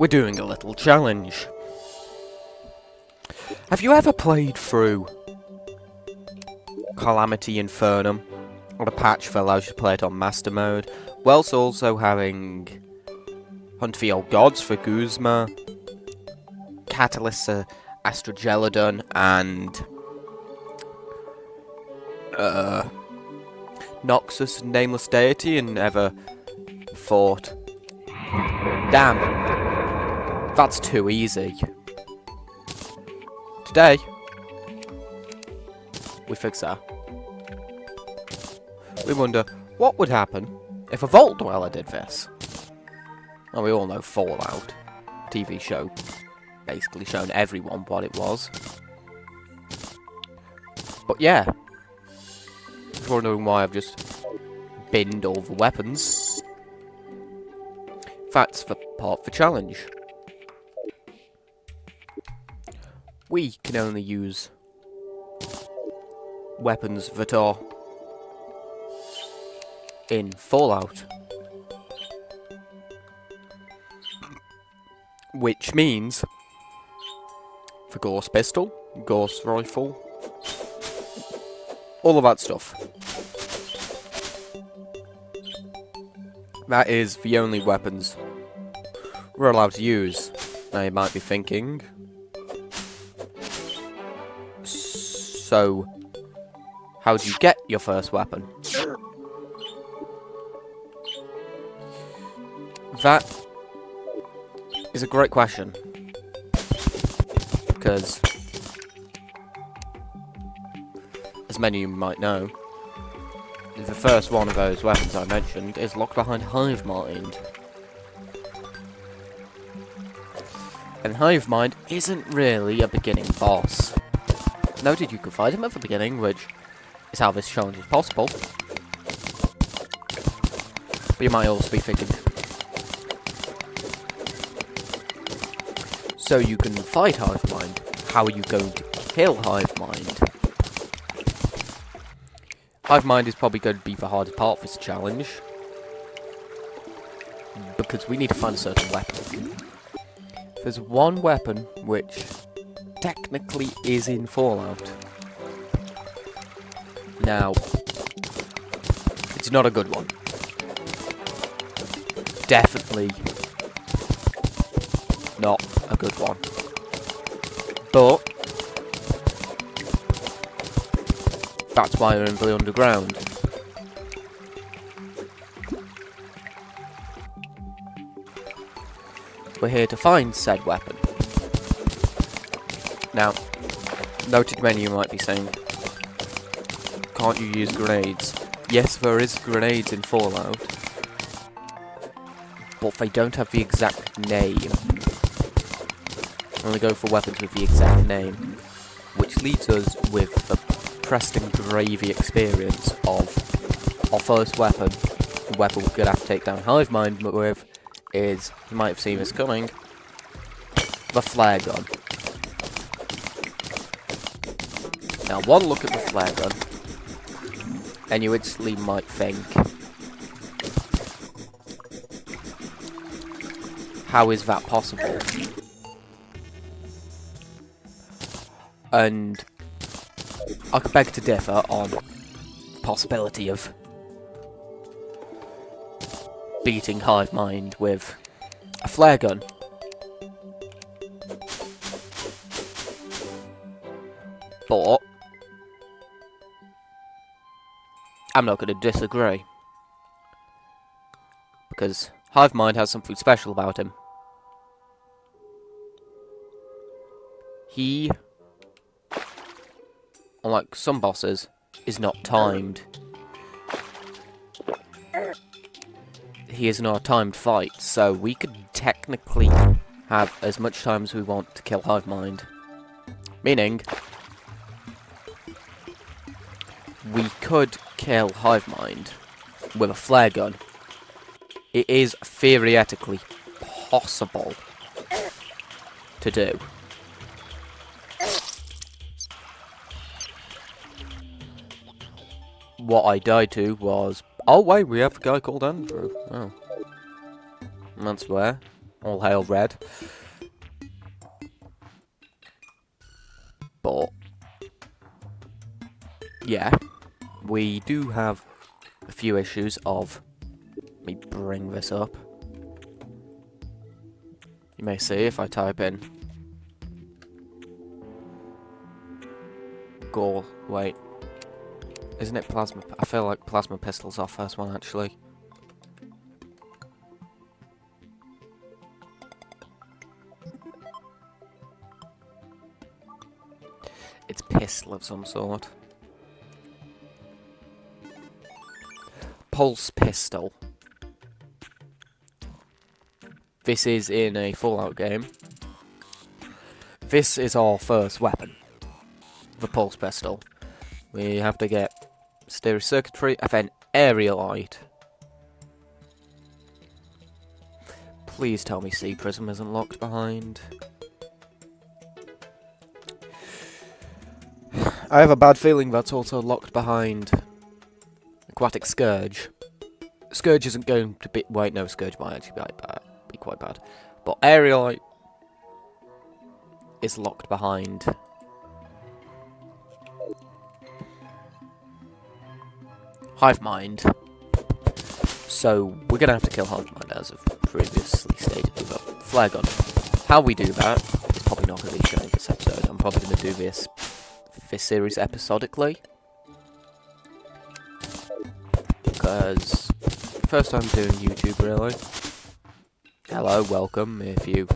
we're doing a little challenge. Have you ever played through Calamity Internum on a patch that allows you to play it on Master Mode, whilst also having Hunt for the Old Gods for Guzma, Catalyst Astrogelodon, and Noxus Nameless Deity, and ever thought, damn, that's too easy. Today, we fix that. We wonder, what would happen if a Vault Dweller did this? Well, we all know Fallout, TV show, basically shown everyone what it was. But yeah, if you're wondering why I've just binned all the weapons, that's the part of the challenge. We can only use weapons that are in Fallout. Which means the Ghost Pistol, Ghost Rifle, all of that stuff. That is the only weapons we're allowed to use. Now you might be thinking, so how do you get your first weapon? That is a great question, because as many of you might know, the first one of those weapons I mentioned is locked behind Hive Mind. And Hive Mind isn't really a beginning boss. Noted you can fight him at the beginning, which is how this challenge is possible. But you might also be thinking, so you can fight Hive Mind, how are you going to kill Hive Mind? Hive Mind is probably going to be the hardest part of this challenge, because we need to find a certain weapon. There's one weapon which technically is in Fallout. Now, it's not a good one. Definitely not a good one. But that's why we're in the underground. We're here to find said weapon. Now, noted many of you might be saying, can't you use grenades? Yes, there is grenades in Fallout, but they don't have the exact name. Only go for weapons with the exact name, which leads us with the Preston Gravy experience of our first weapon. The weapon we're gonna have to take down Hive Mind with is, you might have seen this coming, the flare gun. Now, one look at the flare gun, and you instantly might think, how is that possible? And I could beg to differ on the possibility of beating Hive Mind with a flare gun. But I'm not going to disagree, because Hive Mind has something special about him. He, unlike some bosses, is not timed. He is not a timed fight, so we could technically have as much time as we want to kill Hive Mind. Meaning, we could kill Hive Mind with a flare gun. It is theoretically possible to do. What I died to was... Oh wait, we have a guy called Andrew. Oh. That's where. All hail red. But yeah, we do have a few issues of. Let me bring this up. You may see if I type in gore. Wait, isn't it plasma? I feel like plasma pistol's our first one actually. It's pistol of some sort. Pulse pistol. This is in a Fallout game. This is our first weapon. The pulse pistol. We have to get stereo circuitry and then area light. Please tell me C prism isn't locked behind. I have a bad feeling that's also locked behind Aquatic Scourge. Scourge isn't going to be... Wait, no, Scourge might actually be quite bad. But Area Light is locked behind Hive Mind. So we're going to have to kill Hive Mind as I've previously stated with a flare gun. How we do that is probably not going to be shown in this episode. I'm probably going to do this series episodically. Because first time doing YouTube really. Hello, welcome. If you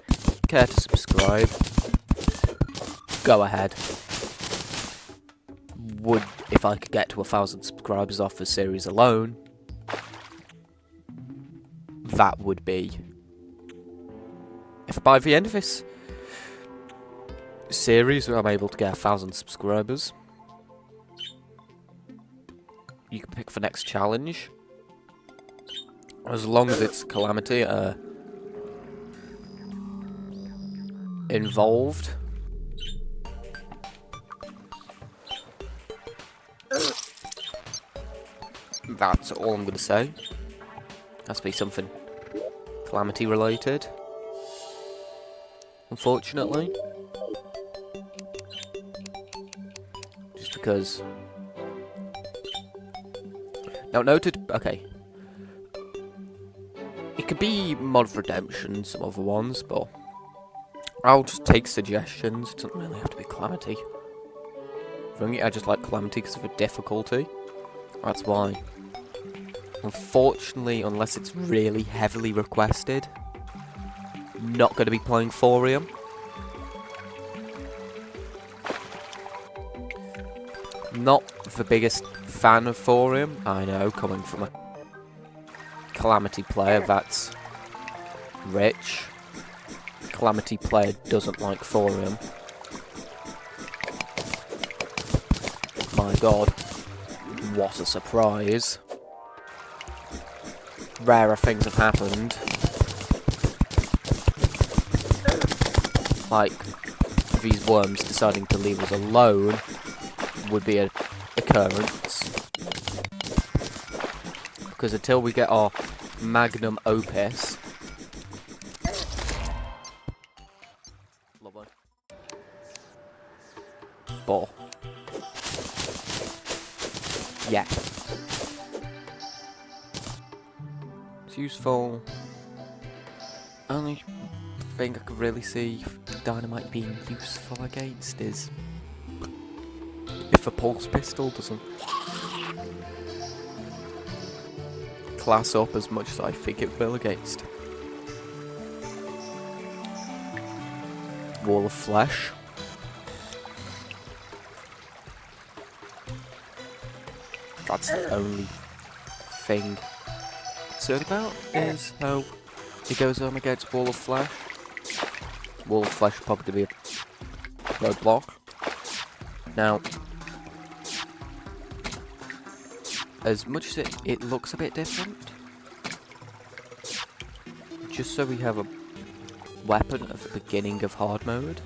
care to subscribe, go ahead. If I could get to 1,000 subscribers off the series alone, that would be... If by the end of this series I'm able to get 1,000 subscribers, you can pick the next challenge. As long as it's calamity involved. That's all I'm going to say. Has to be something calamity related. Unfortunately. Just because... Now noted... Okay. It could be Mod of Redemption, some other ones, but... I'll just take suggestions. It doesn't really have to be calamity. I just like calamity because of the difficulty. That's why. Unfortunately, unless it's really heavily requested, not going to be playing Thorium. Not the biggest fan of Thorium, I know, coming from a Calamity player that's rich. Calamity player doesn't like Thorium. My god, what a surprise. Rarer things have happened. Like, these worms deciding to leave us alone would be an occurrence. Because until we get our magnum opus... Lovely. But... yeah. It's useful. Only thing I could really see dynamite being useful against is if a pulse pistol doesn't class up as much as I think it will against Wall of Flesh. That's the only thing I'm concerned about, is how it goes on against Wall of Flesh. Wall of Flesh will probably be a roadblock. Now, as much as it looks a bit different, just so we have a weapon at the beginning of hard mode,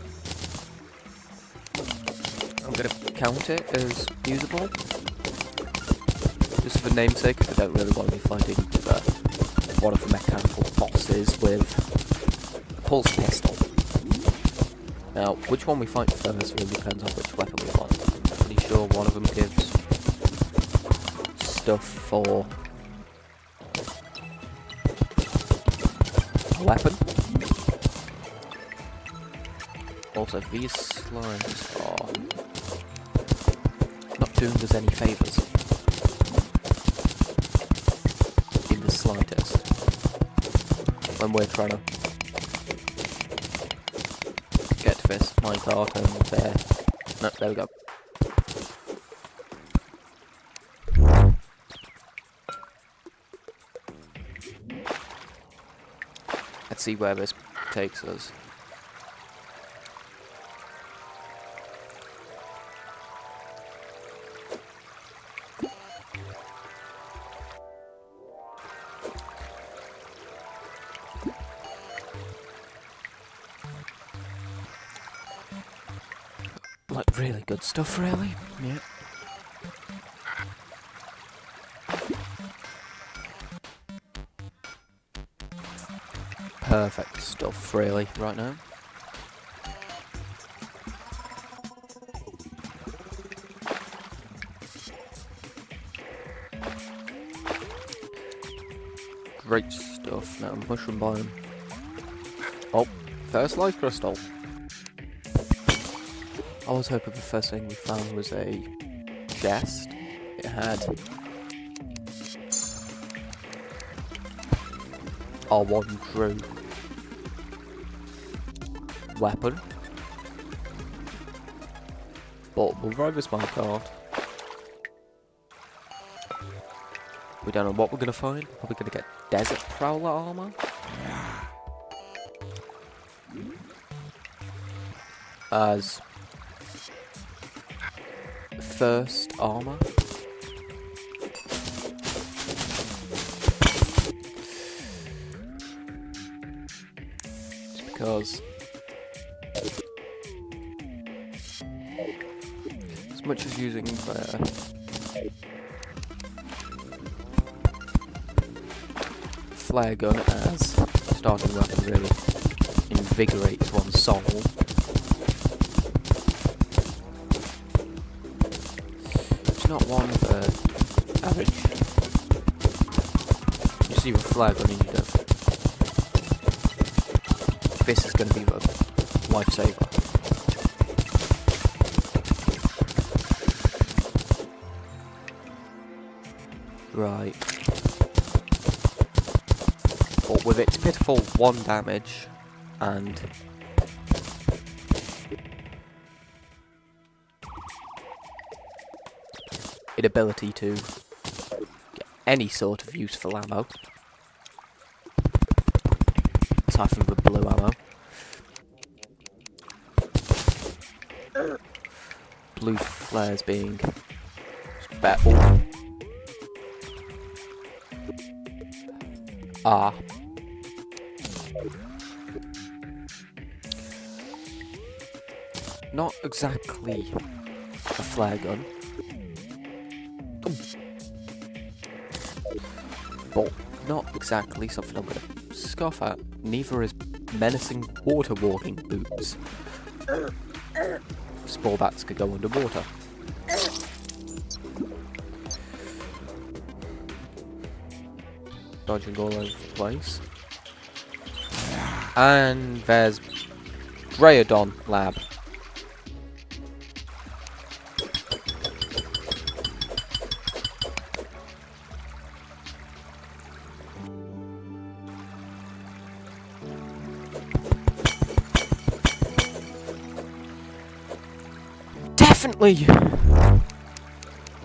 I'm going to count it as usable. Just for namesake, I don't really want to be fighting one of the mechanical bosses with pulse pistol. Now, which one we fight first really depends on which weapon we want. I'm pretty sure one of them gives stuff for a weapon. Also, these slimes are not doing us any favours in the slightest when we're trying to get to this minecart and there. No, there we go. Let's see where this takes us. Like, really good stuff, really. Yeah. Perfect stuff, really, right now. Great stuff. Now, mushroom biome. Oh, first life crystal. I was hoping the first thing we found was a chest. It had our one true weapon. But we'll ride this minecart. We don't know what we're gonna find. Probably gonna get desert prowler armor. As first armor. Just because as much as using the flare gun as starting weapon really invigorates one's soul. Not one for average. You see the flag on you don't. This is going to be the lifesaver. Right. But with its pitiful 1 damage and inability to get any sort of useful ammo, aside from the blue ammo. Blue flares being better. Ah. Not exactly a flare gun. But not exactly something I'm going to scoff at. Neither is menacing water walking boots. Spore bats could go underwater. Dodging all over the place. And there's Draodon Lab. Definitely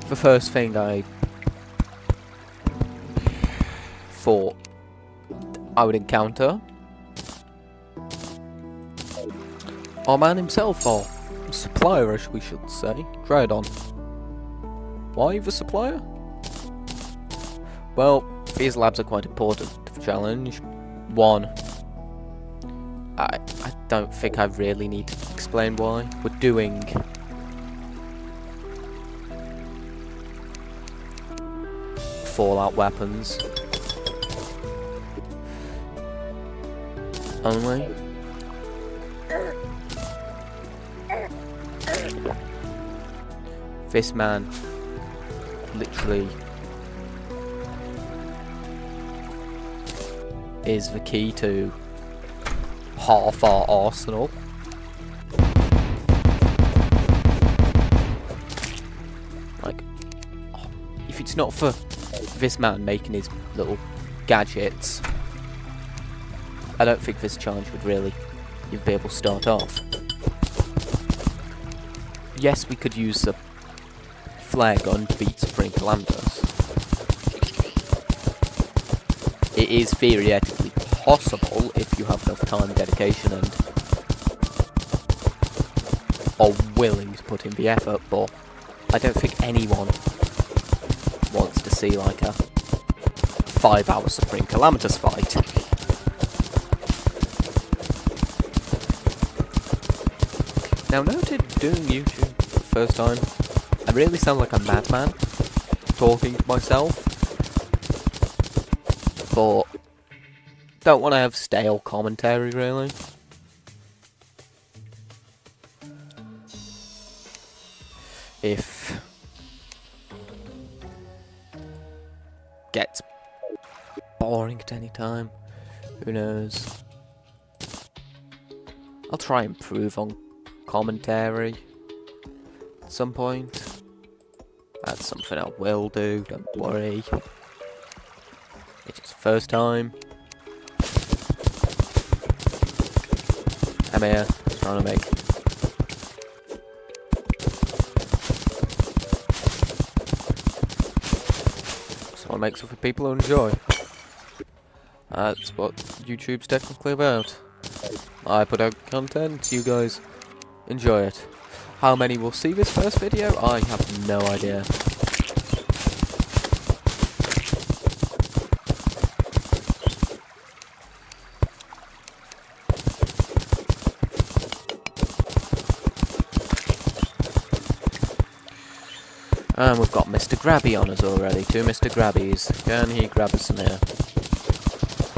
the first thing I thought I would encounter. Our man himself, or supplier as we should say, Draodon. Why the supplier? Well, these labs are quite important to the challenge. One, I don't think I really need to explain why. We're doing Fallout weapons only. This man literally is the key to half our arsenal. Like, if it's not for this man making his little gadgets, I don't think this challenge would really be able to start off. Yes, we could use the flare gun to beat Supreme Calamitas. It is theoretically possible if you have enough time and dedication and are willing to put in the effort, but I don't think anyone wants to see like a 5-hour Supreme Calamitas fight. Now, noted doing YouTube for the first time, I really sound like a madman talking to myself, but don't want to have stale commentary, really. If gets boring at any time, who knows? I'll try and improve on commentary at some point. That's something I will do, don't worry. It's just the first time. I'm here, trying to make someone makes it for people who enjoy. That's what YouTube's technically about. I put out content, you guys enjoy it. How many will see this first video? I have no idea. And we've got Mr. Grabby on us already. 2 Mr. Grabbies. Can he grab us some here?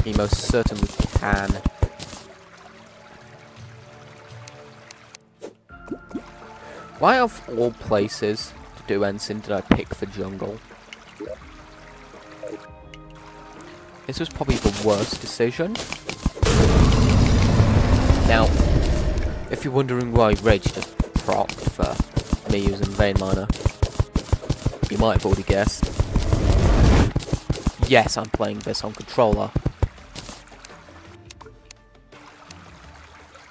He most certainly can. Why of all places to do Ensign did I pick for jungle? This was probably the worst decision. Now, if you're wondering why Rage just procced for me using Vein Miner, you might have already guessed. Yes, I'm playing this on controller.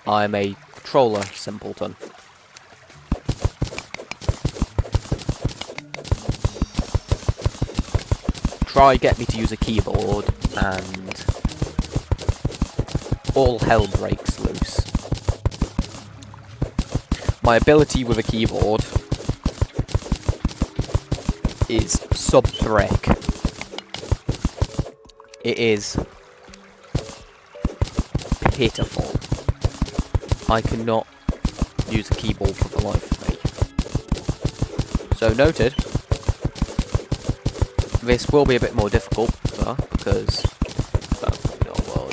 I'm a controller simpleton. Try get me to use a keyboard and all hell breaks loose. My ability with a keyboard is sub-brick. It is pitiful. I cannot use a keyboard for the life of me. So noted. This will be a bit more difficult, because that's not well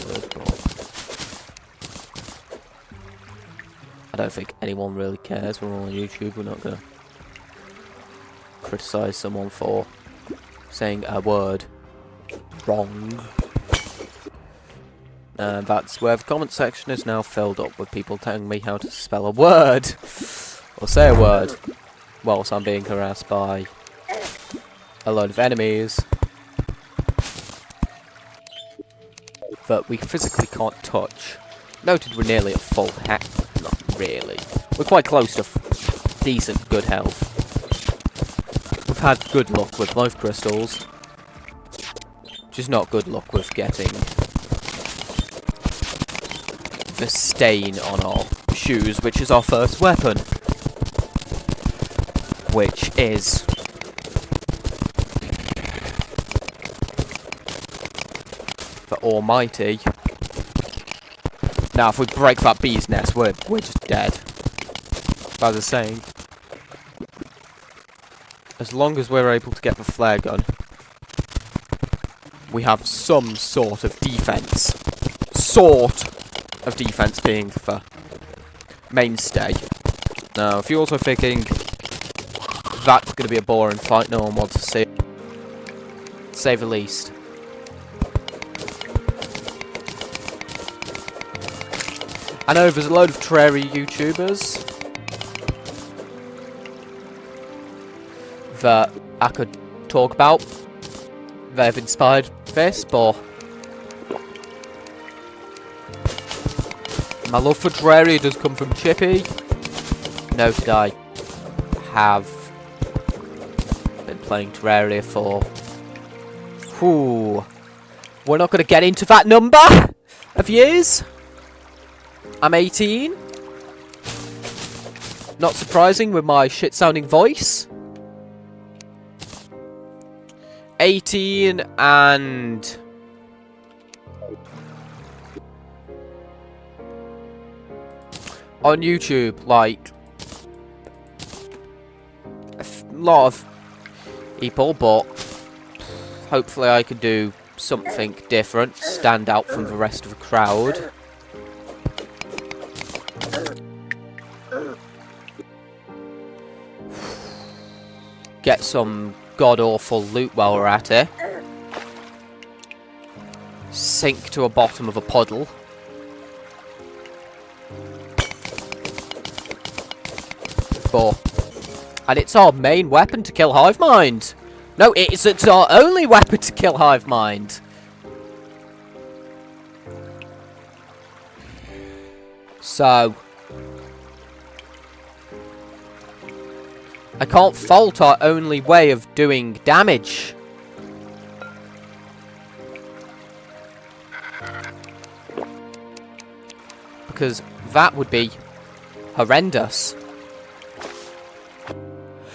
I don't think anyone really cares. We're all on YouTube. We're not gonna criticise someone for saying a word wrong. And that's where the comment section is now filled up with people telling me how to spell a word or say a word whilst I'm being harassed by a load of enemies that we physically can't touch. Noted we're nearly at full health. Not really. We're quite close to decent good health. We've had good luck with life crystals. Just not good luck with getting the stain on our shoes, which is our first weapon. Which is the almighty. Now if we break that bee's nest, we're just dead. As I was saying, as long as we're able to get the flare gun, we have some sort of defense. Sort of defense being the mainstay. Now, if you're also thinking that's going to be a boring fight, no one wants to see it, to say the least. I know there's a load of terraria YouTubers that I could talk about that have inspired this, but my love for terraria does come from Chippy. Noted I have been playing terraria for... Whew. We're not going to get into that number of years. I'm 18. Not surprising with my shit-sounding voice. 18 and... on YouTube, like... a lot of people, but... hopefully I can do something different, stand out from the rest of the crowd. Get some god-awful loot while we're at it. Sink to the bottom of a puddle. And it's our main weapon to kill hive mind. No, it's our only weapon to kill hive mind. So... I can't fault our only way of doing damage. Because that would be horrendous.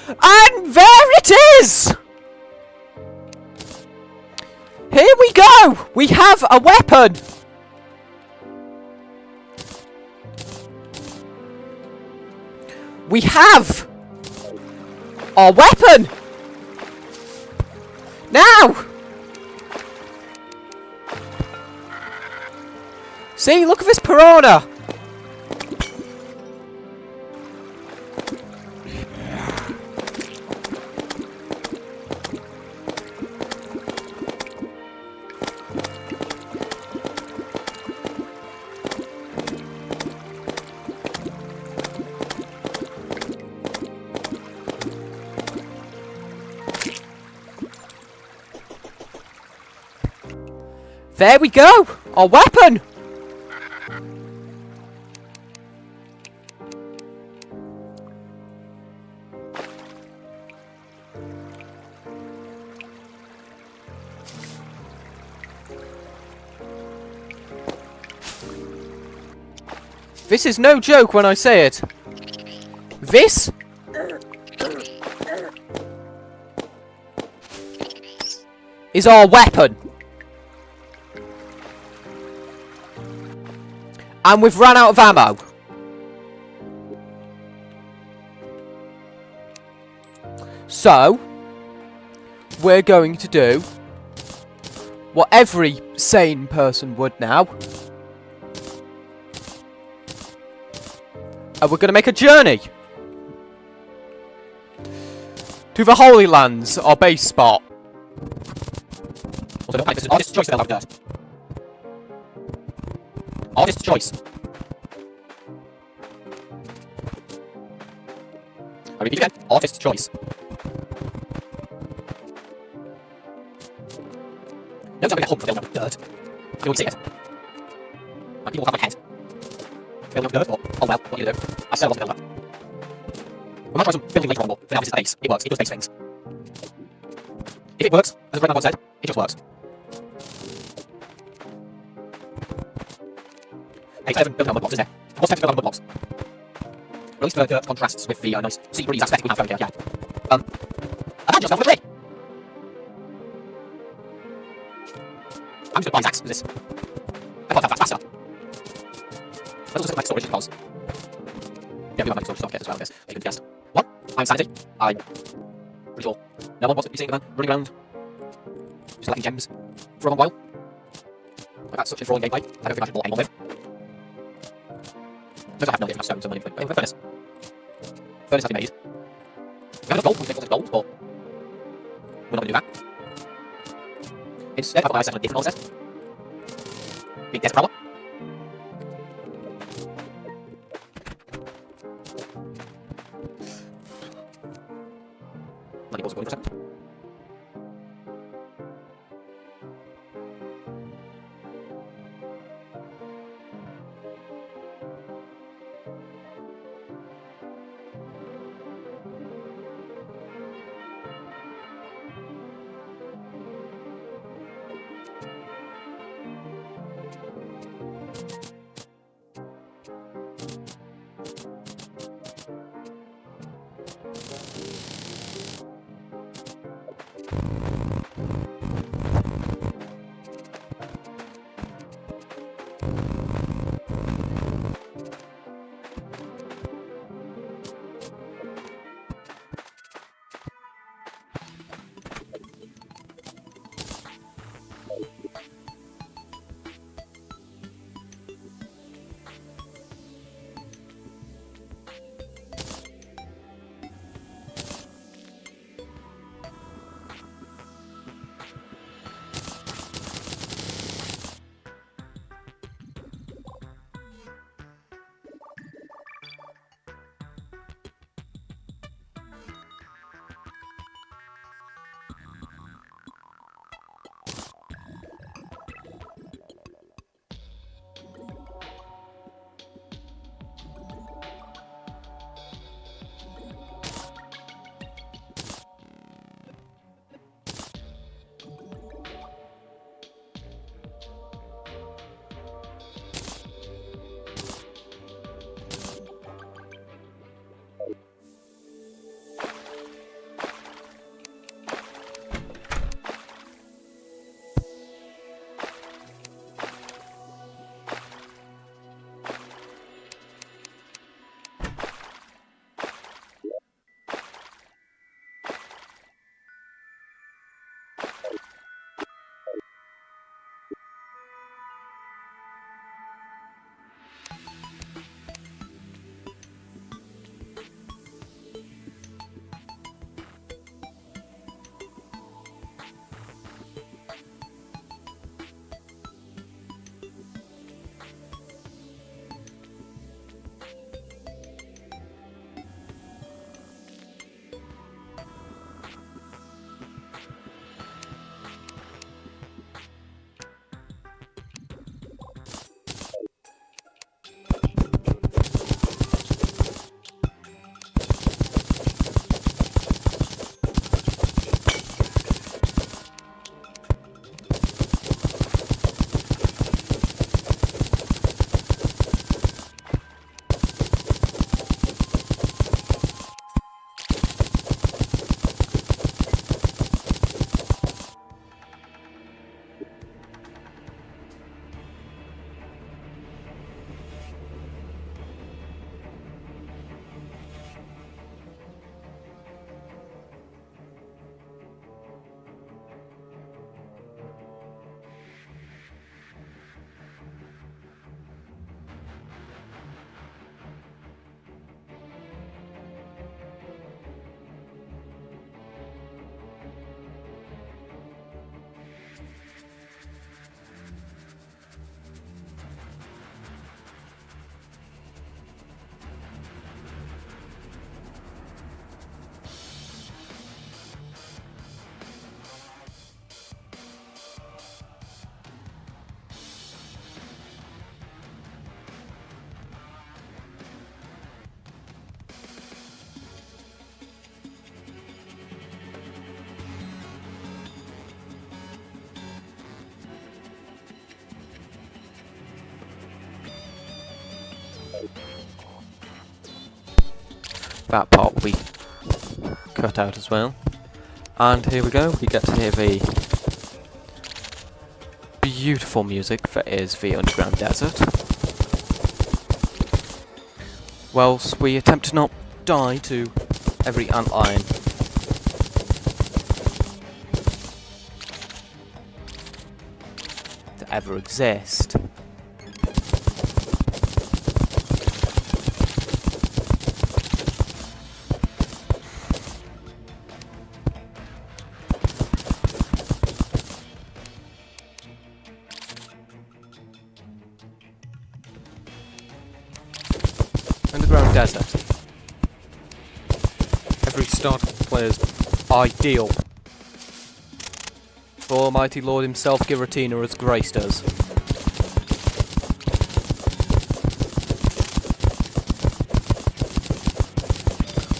And there it is! Here we go! We have a weapon! We have our weapon! Now! See, look at this piranha! There we go! Our weapon! This is no joke when I say it. This is our weapon. And we've run out of ammo. So, we're going to do what every sane person would now. And we're going to make a journey to the Holy Lands, our base spot. Also, don't panic, this is artist's choice, they'll have dirt. Artist's choice. I repeat again, artist's choice. No time to get home for they'll have dirt. You won't see it. And people will have my head. They'll have dirt, or, oh well, what do you do? I said I wasn't building that. We might try some building later on, but for now this is the base. It works, it does base things. If it works, as the Red Man said, it just works. Hey, I haven't built a mud box, is there? What's time to build a mud box? At least the dirt contrasts with the nice sea breeze aesthetic we have going here, yeah. And that just fell for the tree! I'm just gonna buy his axe, because this... I thought that fast faster. Let's also set my storage because... yeah, we have my storage stock kit as well, I guess, if you can guess. 1. I'm sanity. I'm pretty sure no one wants to be seeing a man running around just collecting gems for a long while. Like that's such enthralling gameplay, I don't think I should bore anyone with. Because I have no idea if I stone, so money for furnace. Furnace has been made. We have enough gold, we think gold, but we're not going to do that. Instead, I've got a different process. Big desert power. Money also going for that part will be cut out as well. And here we go, we get to hear the beautiful music that is the underground desert. Whilst we attempt to not die to every antlion to ever exist. Underground desert. Every starting player's ideal. Almighty Lord himself, Giratina, has graced us.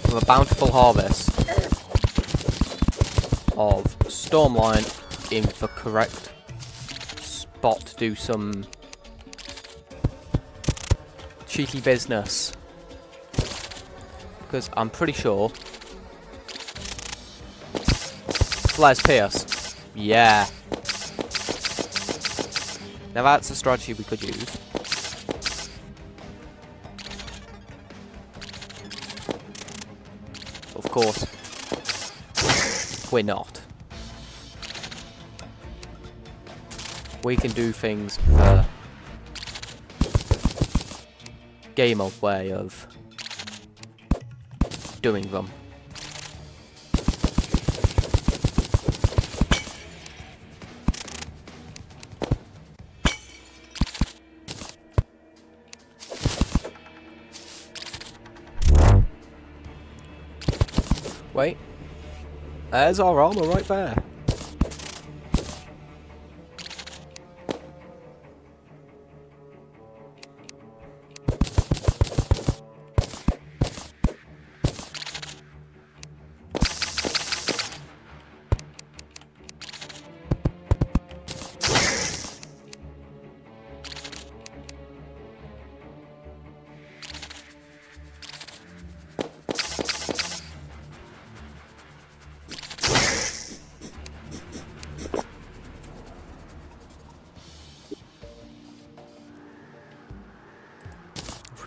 With a bountiful harvest of Stormline in the correct spot to do some cheeky business. Because I'm pretty sure Flares Pierce. Yeah. Now that's a strategy we could use. Of course, we're not. We can do things the game mode way of doing them. Wait, there's our armor right there.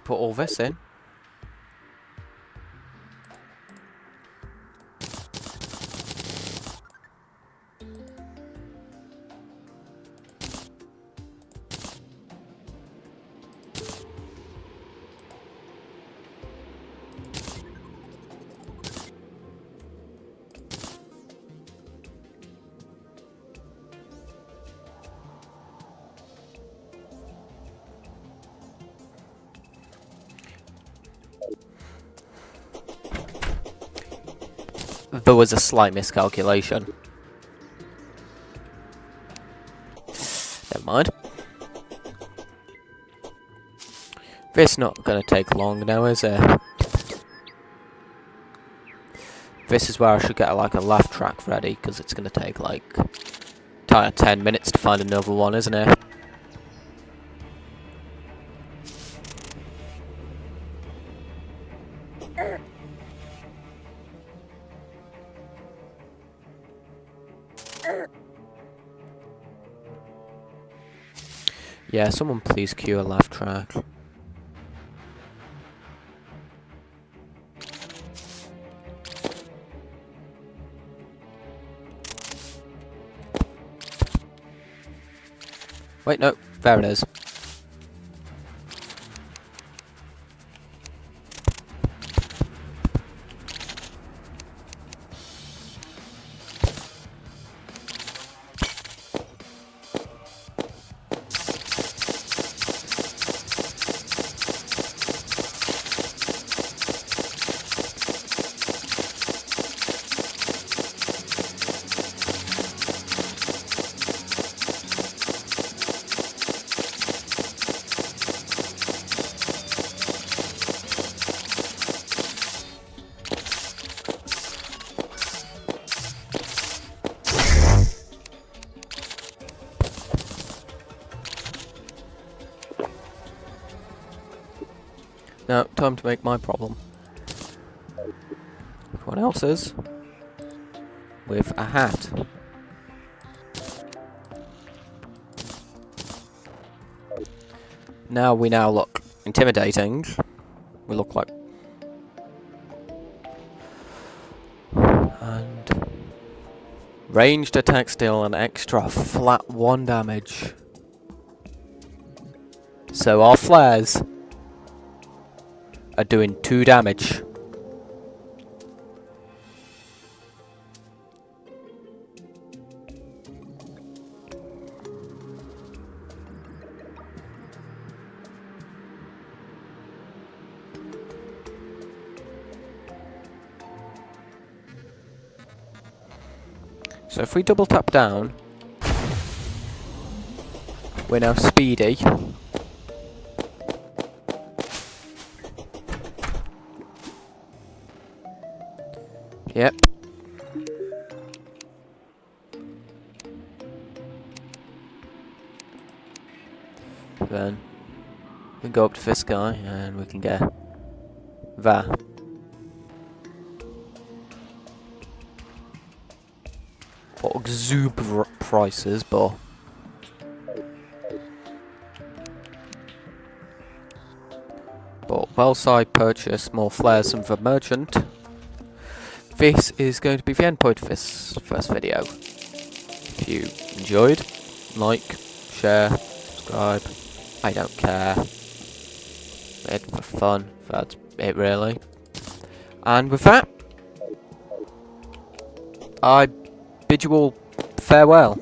Put all this in. There was a slight miscalculation. Never mind. This not gonna take long now, is it? This is where I should get like a laugh track ready, because it's gonna take like 10 minutes to find another one, isn't it? Yeah, someone please cue a laugh track. Wait, no, there it is. Now, time to make my problem. Everyone else's with a hat. Now we look intimidating. We look like... And... Ranged attacks deal an extra flat 1 damage. So our flares are doing 2 damage. So if we double tap down, we're now speedy. Yep. Then we can go up to this guy and we can get that. For exuberant prices, but whilst I purchase more flares from the merchant, this is going to be the end point of this first video. If you enjoyed, like, share, subscribe, I don't care. It's for fun, that's it really. And with that, I bid you all farewell.